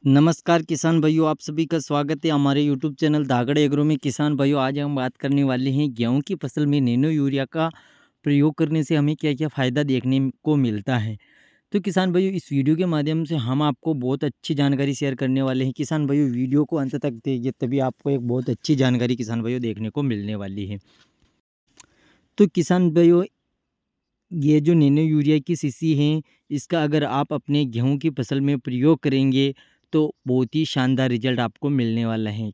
नमस्कार किसान भाइयों, आप सभी का स्वागत है हमारे यूट्यूब चैनल धागड़ एग्रो में। किसान भाइयों, आज हम बात करने वाले हैं गेहूं की फसल में नैनो यूरिया का प्रयोग करने से हमें क्या-क्या फ़ायदा देखने को मिलता है। तो किसान भाइयों, इस वीडियो के माध्यम से हम आपको बहुत अच्छी जानकारी शेयर करने वाले हैं। किसान भाइयों, वीडियो को अंत तक देखिए, तभी आपको एक बहुत अच्छी जानकारी किसान भाइयों देखने को मिलने वाली है। तो किसान भाइयों, ये जो नैनो यूरिया की शीशी है, इसका अगर आप अपने गेहूँ की फसल में प्रयोग करेंगे, तो बहुत ही शानदार रिज़ल्ट आपको मिलने वाला है।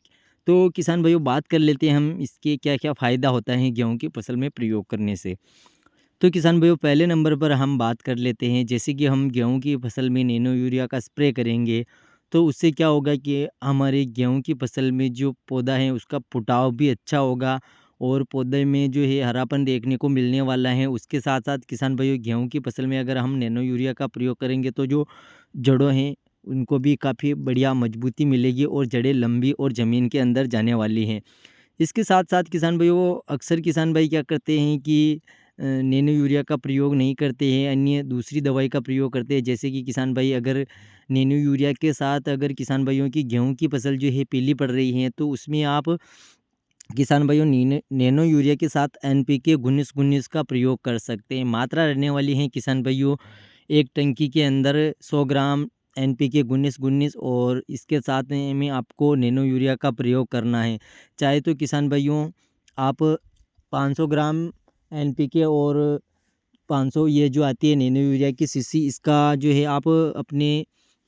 तो किसान भाइयों, बात कर लेते हैं हम इसके क्या-क्या फ़ायदा होता है गेहूँ की फसल में प्रयोग करने से। तो किसान भाइयों, पहले नंबर पर हम बात कर लेते हैं, जैसे कि हम गेहूँ की फसल में नैनो यूरिया का स्प्रे करेंगे, तो उससे क्या होगा कि हमारे गेहूँ की फसल में जो पौधा है, उसका फुटाव भी अच्छा होगा और पौधे में जो है हरापन देखने को मिलने वाला है। उसके साथ-साथ किसान भाइयों, गेहूँ की फसल में अगर हम नैनो यूरिया का प्रयोग करेंगे, तो जो जड़ों हैं, उनको भी काफ़ी बढ़िया मजबूती मिलेगी और जड़ें लंबी और ज़मीन के अंदर जाने वाली हैं। इसके साथ-साथ किसान भाइयों, अक्सर किसान भाई क्या करते हैं कि नैनो यूरिया का प्रयोग नहीं करते हैं, अन्य दूसरी दवाई का प्रयोग करते हैं। जैसे कि किसान भाई अगर नैनो यूरिया के साथ अगर किसान भाइयों की गेहूँ की फसल जो है पीली पड़ रही है, तो उसमें आप किसान भाइयों नैनो यूरिया के साथ एनपीके 19-19 का प्रयोग कर सकते हैं। मात्रा रहने वाली है किसान भाइयों, एक टंकी के अंदर 100 ग्राम एनपीके 19-19 और इसके साथ में आपको नैनो यूरिया का प्रयोग करना है। चाहे तो किसान भाइयों आप 500 ग्राम एनपीके और 500 ये जो आती है नैनो यूरिया की शीशी, इसका जो है आप अपने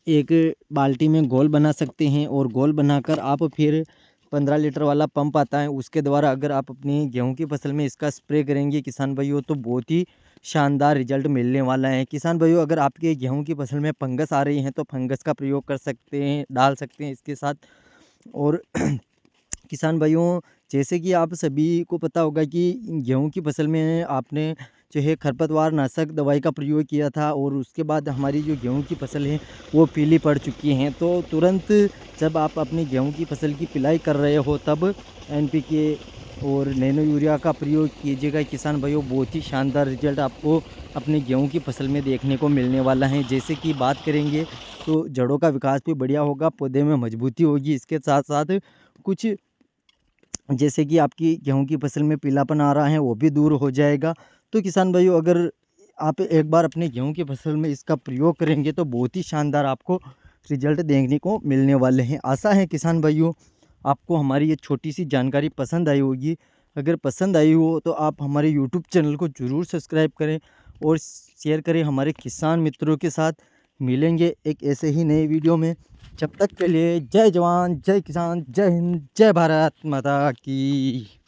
एक बाल्टी में घोल बना सकते हैं और घोल बनाकर आप फिर 15 लीटर वाला पंप आता है, उसके द्वारा अगर आप अपनी गेहूं की फसल में इसका स्प्रे करेंगे किसान भाइयों, तो बहुत ही शानदार रिजल्ट मिलने वाला है। किसान भाइयों, अगर आपके गेहूं की फसल में फंगस आ रही है, तो फंगस का प्रयोग कर सकते हैं, डाल सकते हैं इसके साथ। और किसान भाइयों, जैसे कि आप सभी को पता होगा कि गेहूं की फसल में आपने जो है खरपतवार नाशक दवाई का प्रयोग किया था और उसके बाद हमारी जो गेहूं की फसल है वो पीली पड़ चुकी हैं। तो तुरंत जब आप अपनी गेहूं की फसल की पिलाई कर रहे हो, तब एनपीके और नैनो यूरिया का प्रयोग कीजिएगा किसान भाइयों। बहुत ही शानदार रिजल्ट आपको अपनी गेहूं की फसल में देखने को मिलने वाला है। जैसे कि बात करेंगे तो जड़ों का विकास भी बढ़िया होगा, पौधे में मजबूती होगी। इसके साथ साथ कुछ जैसे कि आपकी गेहूं की फसल में पीलापन आ रहा है, वो भी दूर हो जाएगा। तो किसान भाइयों, अगर आप एक बार अपने गेहूं की फसल में इसका प्रयोग करेंगे, तो बहुत ही शानदार आपको रिजल्ट देखने को मिलने वाले हैं। आशा है किसान भाइयों, आपको हमारी ये छोटी सी जानकारी पसंद आई होगी। अगर पसंद आई हो तो आप हमारे यूट्यूब चैनल को ज़रूर सब्सक्राइब करें और शेयर करें हमारे किसान मित्रों के साथ। मिलेंगे एक ऐसे ही नए वीडियो में। जब तक के लिए जय जवान, जय किसान, जय हिंद, जय भारत माता की।